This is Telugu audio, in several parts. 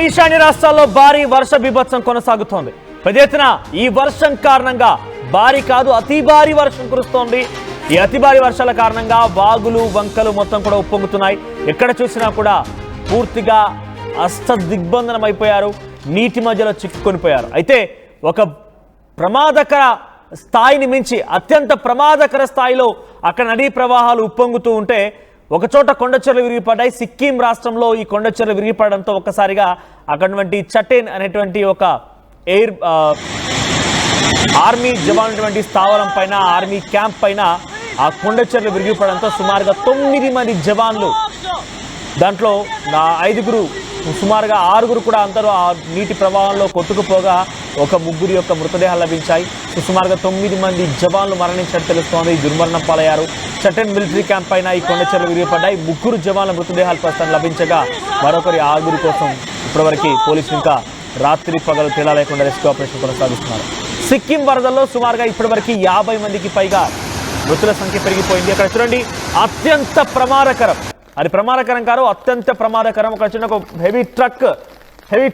ఈశాన్య రాష్ట్రాల్లో భారీ వర్ష బీభత్సం కొనసాగుతోంది. పెద్ద ఎత్తున ఈ వర్షం కారణంగా భారీ కాదు అతి భారీ వర్షం కురుస్తోంది. ఈ అతి భారీ వర్షాల కారణంగా వాగులు వంకలు మొత్తం కూడా ఉప్పొంగుతున్నాయి. ఎక్కడ చూసినా కూడా పూర్తిగా అష్టదిగ్బంధనం అయిపోయారు, నీటి మధ్యలో చిక్కుకొనిపోయారు. అయితే ఒక ప్రమాదకర స్థాయిని మించి అత్యంత ప్రమాదకర స్థాయిలో అక్కడ నదీ ప్రవాహాలు ఉప్పొంగుతూ ఉంటే ఒకచోట కొండచెర్లు విరిగిపడ్డాయి. సిక్కిం రాష్ట్రంలో ఈ కొండచెర్లు విరిగిపడడంతో ఒక్కసారిగా అక్కడటువంటి చటేన్ అనేటువంటి ఒక ఆర్మీ జవాన్ స్థావరం పైన, ఆర్మీ క్యాంప్ పైన ఆ కొండచెర్లు విరిగిపడడంతో సుమారుగా 9 మంది జవాన్లు, దాంట్లో 5 సుమారుగా 6 కూడా అందరూ ఆ నీటి ప్రవాహంలో కొట్టుకుపోగా ఒక 3 యొక్క మృతదేహాలు లభించాయి. సుమారుగా 9 మంది జవాన్లు మరణించినట్టు తెలుస్తోంది. దుర్మరణం పాలయ్యారు. చటన్ మిలిటరీ క్యాంప్ పైన ఈ కొండచెర్లు విరిగిపడ్డాయి. 3 జవాన్ల మృతదేహాలు ప్రస్తుతం లభించగా మరొకరి 6 కోసం ఇప్పటివరకు పోలీసులు ఇంకా రాత్రి పగలు తేడా లేకుండా రెస్క్యూ ఆపరేషన్ కొనసాగిస్తున్నారు. సిక్కిం వరదల్లో సుమారుగా ఇప్పటివరకు 50 మందికి పైగా మృతుల సంఖ్య పెరిగిపోయింది. అక్కడ చూడండి, అత్యంత ప్రమాదకరం, అది ప్రమాదకరం కాదు, అత్యంత ప్రమాదకరం. ఒక చిన్న హెవీ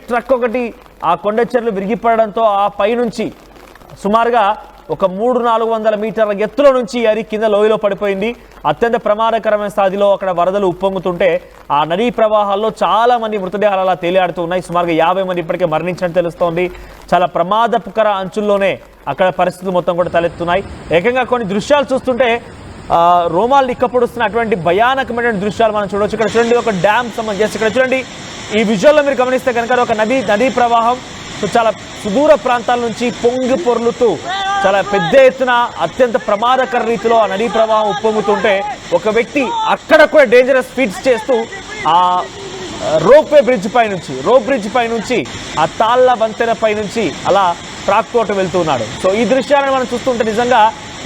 ట్రక్ ఒకటి ఆ కొండచెర్లు విరిగిపడడంతో ఆ పైనుంచి సుమారుగా ఒక 300-400 మీటర్ల ఎత్తులో నుంచి అది కింద లోయలో పడిపోయింది. అత్యంత ప్రమాదకరమైన స్థాయిలో అక్కడ వరదలు ఉప్పొంగుతుంటే ఆ నదీ ప్రవాహాల్లో చాలా మంది మృతదేహాలు అలా తేలియాడుతూ ఉన్నాయి. సుమారుగా 50 మంది ఇప్పటికే మరణించినట్టు తెలుస్తోంది. చాలా ప్రమాదకర అంచుల్లోనే అక్కడ పరిస్థితులు మొత్తం కూడా తలెత్తున్నాయి. ఏకంగా కొన్ని దృశ్యాలు చూస్తుంటే రోమాలు నిక్కపొడుస్తున్న అటువంటి భయానకమైన దృశ్యాలు మనం చూడవచ్చు. ఇక్కడ చూడండి, ఒక డ్యామ్ సంబంధించి ఇక్కడ చూడండి, ఈ విజువల్లో మీరు గమనిస్తే కనుక ఒక నదీ ప్రవాహం చాలా సుదూర ప్రాంతాల నుంచి పొంగి పొర్లుతూ చాలా పెద్ద ఎత్తున అత్యంత ప్రమాదకర రీతిలో ఆ నదీ ప్రవాహం ఉప్పొంగుతుంటే ఒక వ్యక్తి అక్కడ కూడా డేంజరస్ ఫీట్స్ చేస్తూ ఆ రోప్ బ్రిడ్జ్ పై నుంచి ఆ తాళ్ళ వంతెన పై నుంచి అలా ట్రాక్తోట వెళ్తున్నాడు. సో ఈ దృశ్యాలను మనం చూస్తుంటే నిజంగా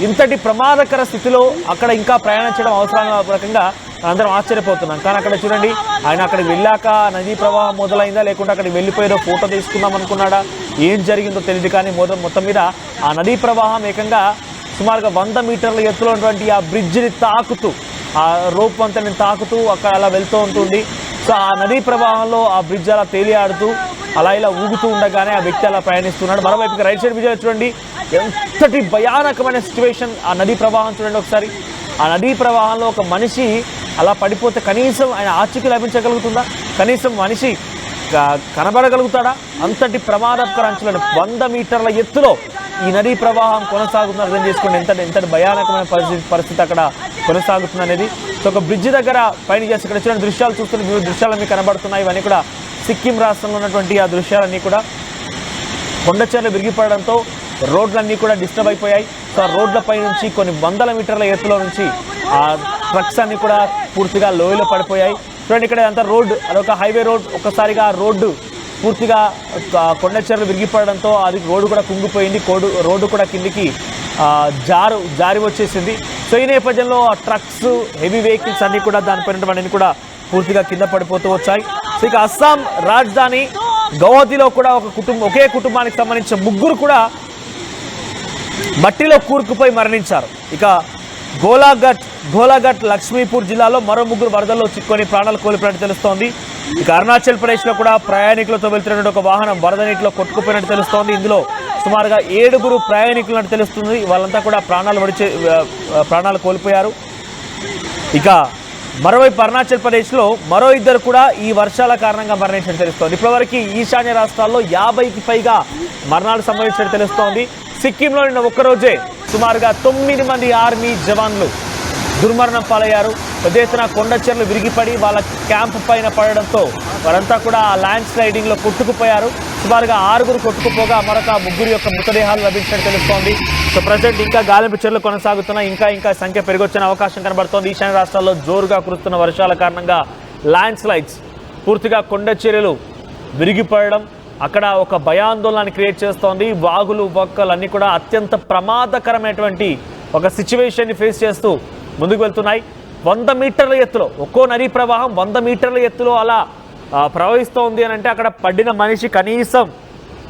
ఇంతటి ప్రమాదకర స్థితిలో అక్కడ ఇంకా ప్రయాణించడం అవసరమైన రకంగా అందరం ఆశ్చర్యపోతున్నాం. కానీ అక్కడ చూడండి, ఆయన అక్కడికి వెళ్ళాక నదీ ప్రవాహం మొదలైందా లేకుంటే అక్కడికి వెళ్ళిపోయారో ఫోటో తీసుకుందాం అనుకున్నాడా, ఏం జరిగిందో తెలియదు. కానీ మొత్తం మీద ఆ నదీ ప్రవాహం ఏకంగా సుమారుగా 100 మీటర్ల ఎత్తులో ఉన్నటువంటి ఆ బ్రిడ్జిని తాకుతూ, ఆ రోప్ వంతెనని తాకుతూ అక్కడ అలా వెళ్తూ ఉంటుంది. సో ఆ నదీ ప్రవాహంలో ఆ బ్రిడ్జ్ అలా తేలియాడుతూ అలా ఇలా ఊగుతూ ఉండగానే ఆ వ్యక్తి అలా ప్రయాణిస్తున్నాడు. మరోవైపు రైట్ సైడ్ విజయం చూడండి, ఎంతటి భయానకమైన సిచ్యువేషన్. ఆ నదీ ప్రవాహం చూడండి ఒకసారి. ఆ నదీ ప్రవాహంలో ఒక మనిషి అలా పడిపోతే కనీసం ఆయన ఆచూకీ లభించగలుగుతుందా, కనీసం మనిషి కనబడగలుగుతాడా? అంతటి ప్రమాదకర అంచులను 100 మీటర్ల ఎత్తులో ఈ నదీ ప్రవాహం కొనసాగుతుంది. అర్థం చేసుకోండి ఎంతటి భయానకమైన పరిస్థితి అక్కడ కొనసాగుతుంది అనేది. సో ఒక బ్రిడ్జ్ దగ్గర పైన చేసి ఇక్కడ చూడండి దృశ్యాలు చూస్తున్న దృశ్యాలు మీకు కనబడుతున్నాయి. ఇవన్నీ కూడా సిక్కిం రాష్ట్రంలో ఉన్నటువంటి ఆ దృశ్యాలన్నీ కూడా కొండచెర్లు విరిగిపడడంతో రోడ్లన్నీ కూడా డిస్టర్బ్ అయిపోయాయి. సో ఆ రోడ్లపై నుంచి కొన్ని 100 మీటర్ల ఎత్తులో నుంచి ఆ ట్రక్స్ అన్ని కూడా పూర్తిగా లోయలో పడిపోయాయి. చూడండి, ఇక్కడ అంతా రోడ్డు, అదొక హైవే రోడ్. ఒక్కసారిగా రోడ్డు పూర్తిగా కొండచెర్లు విరిగిపడడంతో అది రోడ్డు కూడా కుంగిపోయింది. రోడ్డు కూడా కిందికి జారి వచ్చేసింది. సో ఈ నేపథ్యంలో ఆ ట్రక్స్, హెవీ వెహికల్స్ అన్నీ కూడా దానిపైన కూడా పూర్తిగా కింద పడిపోతూ వచ్చాయి. సో ఇక అస్సాం రాజధాని గౌహతిలో కూడా ఒకే కుటుంబానికి సంబంధించిన 3 కూడా మట్టిలో కూరుకుపోయి మరణించారు. ఇక గోలాఘట్ లక్ష్మీపూర్ జిల్లాలో మరో 3 వరదల్లో చిక్కుకొని ప్రాణాలు కోల్పోయినట్టు తెలుస్తోంది. ఇక అరుణాచల్ ప్రదేశ్లో కూడా ప్రయాణికులతో వెళ్తున్నటువంటి ఒక వాహనం వరద నీటిలో కొట్టుకుపోయినట్టు తెలుస్తోంది. ఇందులో సుమారుగా 7 ప్రయాణికులు తెలుస్తుంది. వాళ్ళంతా కూడా ప్రాణాలు కోల్పోయారు. ఇక మరోవైపు అరుణాచల్ ప్రదేశ్లో మరో 2 కూడా ఈ వర్షాల కారణంగా మరణించినట్టు తెలుస్తోంది. ఇప్పటివరకు ఈశాన్య రాష్ట్రాల్లో 50కి పైగా మరణాలు సంభవించినట్టు తెలుస్తోంది. సిక్కింలో నిన్న ఒక్కరోజే సుమారుగా 9 మంది ఆర్మీ జవాన్లు దుర్మరణం పాలయ్యారు. పెద్ద ఎత్తున కొండచెర్లు విరిగిపడి వాళ్ళ క్యాంప్ పైన పడడంతో వారంతా కూడా ఆ ల్యాండ్ స్లైడింగ్లో కొట్టుకుపోయారు. సుమారుగా 6 కొట్టుకుపోగా మరొక 3 యొక్క మృతదేహాలు లభించినట్టు తెలుస్తోంది. సో ప్రజెంట్ ఇంకా గాలింపు చర్యలు కొనసాగుతున్నాయి. ఇంకా సంఖ్య పెరిగొచ్చిన అవకాశం కనబడుతోంది. ఈశాన్య రాష్ట్రాల్లో జోరుగా కురుస్తున్న వర్షాల కారణంగా ల్యాండ్ స్లైడ్స్, పూర్తిగా కొండచెర్యలు విరిగిపడడం అక్కడ ఒక భయాందోళన క్రియేట్ చేస్తోంది. వాగులు వక్కలు అన్నీ కూడా అత్యంత ప్రమాదకరమైనటువంటి ఒక సిచ్యువేషన్ని ఫేస్ చేస్తూ ముందుకు వెళ్తున్నాయి. 100 మీటర్ల ఎత్తులో ఒక్కో నదీ ప్రవాహం 100 మీటర్ల ఎత్తులో అలా ప్రవహిస్తోంది అని అంటే అక్కడ పడిన మనిషి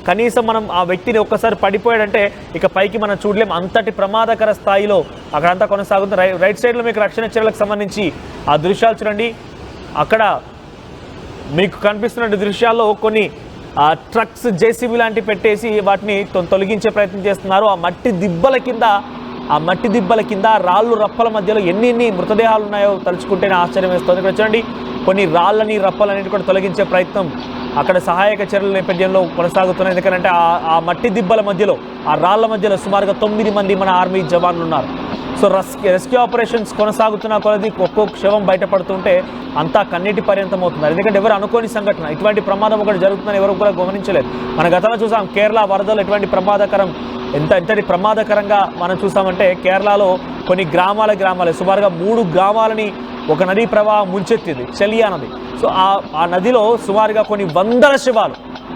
కనీసం మనం ఆ వ్యక్తిని ఒక్కసారి పడిపోయాడంటే ఇక పైకి మనం చూడలేం. అంతటి ప్రమాదకర స్థాయిలో అక్కడంతా కొనసాగుతుంది. రైట్ సైడ్లో మీకు రక్షణ చర్యలకు సంబంధించి ఆ దృశ్యాలు చూడండి. అక్కడ మీకు కనిపిస్తున్న దృశ్యాల్లో కొన్ని ట్రక్స్ జేసీబీ లాంటివి పెట్టేసి వాటిని తొలగించే ప్రయత్నం చేస్తున్నారు. ఆ మట్టి దిబ్బల కింద రాళ్ళు రప్పల మధ్యలో ఎన్ని మృతదేహాలు ఉన్నాయో తలుచుకుంటేనే ఆశ్చర్యం వేస్తుంది. ఇక్కడ చూడండి, కొన్ని రాళ్ళని రప్పలన్నిటి కూడా తొలగించే ప్రయత్నం అక్కడ సహాయక చర్యల నేపథ్యంలో కొనసాగుతున్నాయి. ఎందుకంటే ఆ మట్టి దిబ్బల మధ్యలో, ఆ రాళ్ల మధ్యలో సుమారుగా 9 మంది మన ఆర్మీ జవాన్లు ఉన్నారు. సో రెస్క్యూ ఆపరేషన్స్ కొనసాగుతున్న కొలది ఒక్కొక్క శవం బయటపడుతుంటే అంతా కన్నీటి పర్యంతం అవుతున్నారు. ఎందుకంటే ఎవరు అనుకోని సంఘటన, ఇటువంటి ప్రమాదం ఒకటి జరుగుతుందని ఎవరు కూడా గమనించలేదు. మన గతంలో చూసాం కేరళ వరదలు ఎటువంటి ఎంతటి ప్రమాదకరంగా మనం చూసామంటే, కేరళలో కొన్ని గ్రామాలే సుమారుగా 3 గ్రామాలని ఒక నదీ ప్రవాహం ముంచెత్తింది, చెలియా నది. సో ఆ నదిలో సుమారుగా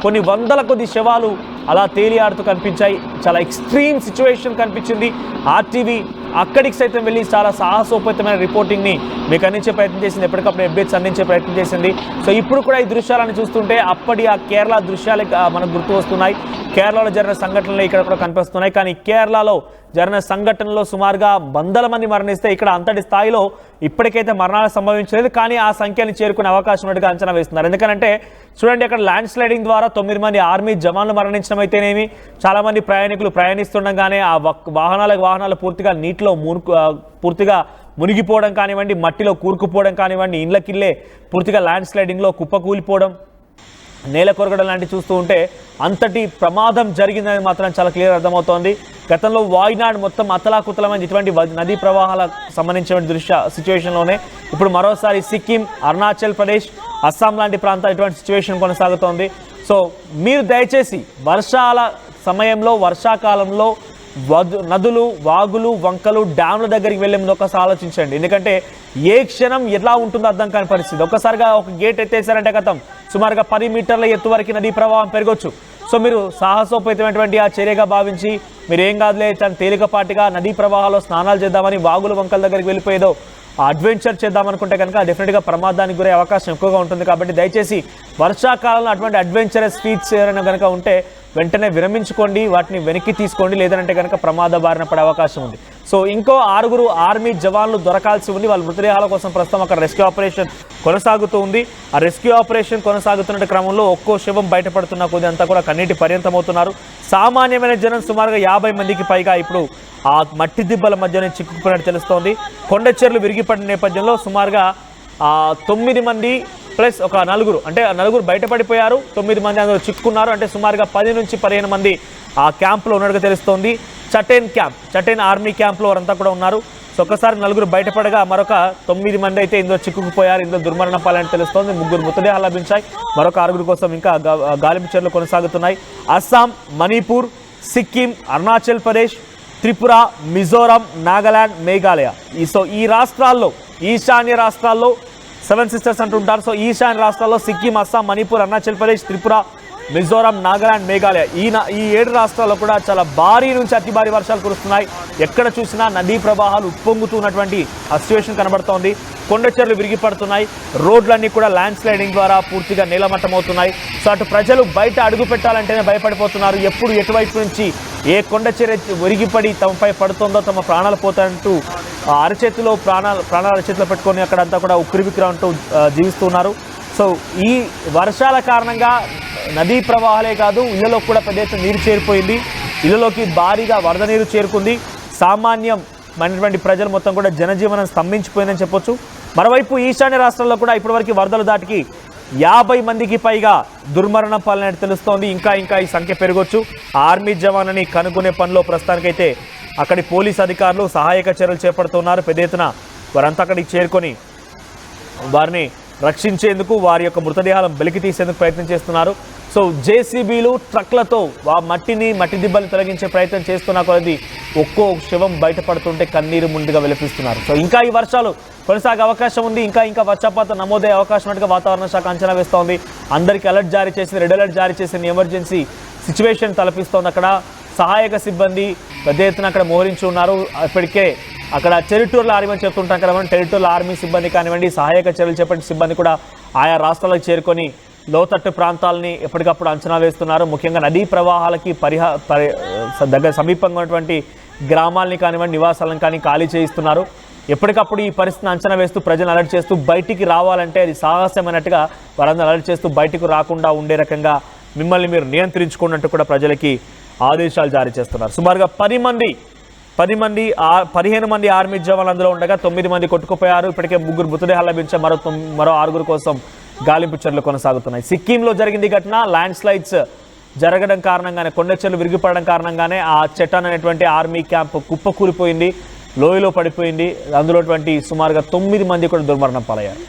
కొన్ని వందల కొద్ది శవాలు అలా తేలియాడుతూ కనిపించాయి. చాలా ఎక్స్ట్రీమ్ సిచ్యువేషన్ కనిపించింది. ఆర్టీవీ అక్కడికి సైతం వెళ్ళి చాలా సాహసోపేతమైన రిపోర్టింగ్ని మీకు అందించే ప్రయత్నం చేసింది, ఎప్పటికప్పుడు అప్డేట్స్ అందించే ప్రయత్నం చేసింది. సో ఇప్పుడు కూడా ఈ దృశ్యాలను చూస్తుంటే అప్పటి ఆ కేరళ దృశ్యాలు మనకు గుర్తు వస్తున్నాయి. కేరళలో జరిగిన సంఘటనలు ఇక్కడ కూడా కనిపిస్తున్నాయి. కానీ కేరళలో జరిగిన సంఘటనలో సుమారుగా వందల మంది మరణిస్తే ఇక్కడ అంతటి స్థాయిలో ఇప్పటికైతే మరణాలు సంభవించలేదు. కానీ ఆ సంఖ్యని చేరుకునే అవకాశం ఉన్నట్టుగా అంచనా వేస్తున్నారు. ఎందుకంటే చూడండి, అక్కడ ల్యాండ్ స్లైడింగ్ ద్వారా 9 మంది ఆర్మీ జవాన్లు మరణించడం అయితేనేమి, చాలామంది ప్రయాణికులు ప్రయాణిస్తుండగానే ఆ వాహనాలు పూర్తిగా నీటిలో పూర్తిగా మునిగిపోవడం కానివ్వండి, మట్టిలో కూరుకుపోవడం కానివ్వండి, ఇళ్ళకిల్లే పూర్తిగా ల్యాండ్ స్లైడింగ్లో కుప్పకూలిపోవడం, నేల కొరగడం లాంటివి చూస్తూ ఉంటే అంతటి ప్రమాదం జరిగిందని మాత్రం చాలా క్లియర్ అర్థమవుతోంది. గతంలో వాయినాడ్ మొత్తం అతలాకుతలమైన ఇటువంటి నదీ ప్రవాహాలకు సంబంధించిన సిచ్యువేషన్లోనే ఇప్పుడు మరోసారి సిక్కిం, అరుణాచల్ ప్రదేశ్, అస్సాం లాంటి ప్రాంతాలు ఇటువంటి సిచ్యువేషన్ కొనసాగుతోంది. సో మీరు దయచేసి వర్షాల సమయంలో, వర్షాకాలంలో నదులు, వాగులు, వంకలు, డ్యామ్ల దగ్గరికి వెళ్ళే ముందు ఒకసారి ఆలోచించండి. ఎందుకంటే ఏ క్షణం ఎలా ఉంటుందో అర్థం కాని పరిస్థితి. ఒక్కసారిగా ఒక గేట్ ఎత్తేసారంటే గతం సుమారుగా 10 మీటర్ల ఎత్తు వరకు నదీ ప్రవాహం పెరగొచ్చు. సో మీరు సాహసోపేతమైనటువంటి ఆ చర్యగా భావించి మీరు ఏం కాదులే తేలికపాటిగా నదీ ప్రవాహాల్లో స్నానాలు చేద్దామని వాగులు, వంకల దగ్గరికి వెళ్ళిపోయేదో అడ్వెంచర్ చేద్దామనుకుంటే కనుక డెఫినెట్గా ప్రమాదానికి గురే అవకాశం ఎక్కువగా ఉంటుంది. కాబట్టి దయచేసి వర్షాకాలంలో అటువంటి అడ్వెంచరస్ ఫీట్స్ ఏమైనా కనుక ఉంటే వెంటనే విరమించుకోండి, వాటిని వెనక్కి తీసుకోండి. లేదంటే కనుక ప్రమాద బారిన పడే అవకాశం ఉంది. సో ఇంకో 6 ఆర్మీ జవాన్లు దొరకాల్సి ఉంది. వాళ్ళ మృతదేహాల కోసం ప్రస్తుతం అక్కడ రెస్క్యూ ఆపరేషన్ కొనసాగుతూ ఉంది. ఆ రెస్క్యూ ఆపరేషన్ కొనసాగుతున్న క్రమంలో ఒక్కో శవం బయటపడుతున్న కొద్ది అంతా కూడా కన్నీటి పర్యంతమవుతున్నారు. సామాన్యమైన జనం సుమారుగా 50 మందికి పైగా ఇప్పుడు ఆ మట్టి దిబ్బల మధ్యనే చిక్కుకున్నట్టు తెలుస్తోంది. కొండ చెర్లు విరిగిపడిన నేపథ్యంలో సుమారుగా 9 మంది ప్లస్ ఒక 4, అంటే 4 బయటపడిపోయారు, 9 మంది అందులో చిక్కుకున్నారు. అంటే సుమారుగా 10 నుంచి 15 మంది ఆ క్యాంప్లో ఉన్నట్టుగా తెలుస్తోంది. చటేన్ ఆర్మీ క్యాంప్లో వారంతా కూడా ఉన్నారు. సో ఒక్కసారి 4 బయటపడగా మరొక 9 మంది అయితే ఇందులో చిక్కుకుపోయారు. ఇందులో దుర్మరణ పాలని తెలుస్తోంది. 3 మృతదేహాలు లభించాయి. మరొక 6 కోసం ఇంకా గాలింపు చర్యలు కొనసాగుతున్నాయి. అస్సాం, మణిపూర్, సిక్కిం, అరుణాచల్ ప్రదేశ్, త్రిపుర, మిజోరాం, నాగాలాండ్, మేఘాలయ, సో ఈ రాష్ట్రాల్లో, ఈశాన్య రాష్ట్రాల్లో 7 సిస్టర్స్ అంటుంటారు. సో ఈశాన్య రాష్ట్రాల్లో సిక్కిం, అస్సాం, మణిపూర్, అరుణాచల్ ప్రదేశ్, త్రిపుర, మిజోరాం, నాగాలాండ్, మేఘాలయ, ఈ 7 రాష్ట్రాల్లో కూడా చాలా భారీ నుంచి అతి భారీ వర్షాలు కురుస్తున్నాయి. ఎక్కడ చూసినా నదీ ప్రవాహాలు ఉప్పొంగుతున్నటువంటి ఆ సిచ్యువేషన్ కనబడుతోంది. కొండ చెర్లు విరిగిపడుతున్నాయి. రోడ్లన్నీ కూడా ల్యాండ్ స్లైడింగ్ ద్వారా పూర్తిగా నేలమట్టం అవుతున్నాయి. సో అటు ప్రజలు బయట అడుగు పెట్టాలంటేనే భయపడిపోతున్నారు. ఎప్పుడు ఎటువైపు నుంచి ఏ కొండ చెర విరిగిపడి తమపై పడుతుందో, తమ ప్రాణాలు పోతాయంటూ అరచేతిలో ప్రాణాలు అరచేతిలో పెట్టుకొని అక్కడంతా కూడా ఉక్కిరిబిక్కిరి అంటూ జీవిస్తున్నారు. సో ఈ వర్షాల కారణంగా నదీ ప్రవాహాలే కాదు, ఇళ్లలో కూడా పెద్ద ఎత్తున నీరు చేరిపోయింది. ఇళ్లలోకి భారీగా వరద నీరు చేరుకుంది. సామాన్యమైనటువంటి ప్రజలు మొత్తం కూడా జనజీవనం స్తంభించిపోయిందని చెప్పొచ్చు. మరోవైపు ఈశాన్య రాష్ట్రాల్లో కూడా ఇప్పటివరకు వరదలు దాటికి 50 మందికి పైగా దుర్మరణం పాలనట్టు తెలుస్తోంది. ఇంకా ఈ సంఖ్య పెరగొచ్చు. ఆర్మీ జవాన్లని కనుగొనే పనిలో ప్రస్తుతానికైతే అక్కడి పోలీస్ అధికారులు సహాయక చర్యలు చేపడుతున్నారు. పెద్ద ఎత్తున వారంతా అక్కడికి చేరుకొని వారిని రక్షించేందుకు, వారి యొక్క మృతదేహాలను వెలికి తీసేందుకు ప్రయత్నం చేస్తున్నారు. సో జేసీబీలు, ట్రక్లతో మట్టి దిబ్బలు తొలగించే ప్రయత్నం చేస్తున్న కొద్ది ఒక్కో శవం బయటపడుతుంటే కన్నీరు ముందుగా వెలిపిస్తున్నారు. సో ఇంకా ఈ వర్షాలు కొనసాగే అవకాశం ఉంది. ఇంకా వర్షపాతం నమోదయ్యే అవకాశం ఉన్నట్టుగా వాతావరణ శాఖ అంచనా వేస్తోంది. అందరికీ అలర్ట్ జారీ చేసింది, రెడ్ అలర్ట్ జారీ చేసింది. ఎమర్జెన్సీ సిచ్యువేషన్ తలపిస్తోంది. అక్కడ సహాయక సిబ్బంది పెద్ద ఎత్తున అక్కడ మోహరించి ఉన్నారు. ఇప్పటికే అక్కడ టెరిటోరియల్ ఆర్మీ అని చెప్తుంటాం కదా, టెరిటోరియల్ ఆర్మీ సిబ్బంది కానివ్వండి, సహాయక చర్యలు చేపట్టిన సిబ్బంది కూడా ఆయా రాష్ట్రాలకు చేరుకొని లోతట్టు ప్రాంతాలని ఎప్పటికప్పుడు అంచనా వేస్తున్నారు. ముఖ్యంగా నదీ ప్రవాహాలకి దగ్గర సమీపంగా ఉన్నటువంటి గ్రామాలని కానివ్వండి, నివాసాలను కానీ ఖాళీ చేయిస్తున్నారు. ఎప్పటికప్పుడు ఈ పరిస్థితిని అంచనా వేస్తూ ప్రజలను అలర్ట్ చేస్తూ బయటికి రావాలంటే అది సాహసమైనట్టుగా వారందరూ అలర్ట్ చేస్తూ బయటకు రాకుండా ఉండే రకంగా మిమ్మల్ని మీరు నియంత్రించుకున్నట్టు కూడా ప్రజలకి ఆదేశాలు జారీ చేస్తున్నారు. సుమారుగా 15 మంది ఆర్మీ జవాన్లు అందులో ఉండగా 9 మంది కొట్టుకుపోయారు. ఇప్పటికే 3 మృతదేహాలు లభించే మరో 6 కోసం గాలింపు చర్యలు కొనసాగుతున్నాయి. సిక్కింలో జరిగింది ఘటన. ల్యాండ్ స్లైడ్స్ జరగడం కారణంగానే, కొండ చర్యలు విరిగిపడడం కారణంగానే ఆ చెటాన్ అనేటువంటి ఆర్మీ క్యాంప్ కుప్పకూలిపోయింది, లోయలో పడిపోయింది. అందులో సుమారుగా 9 మంది కూడా దుర్మరణం పాలయ్యారు.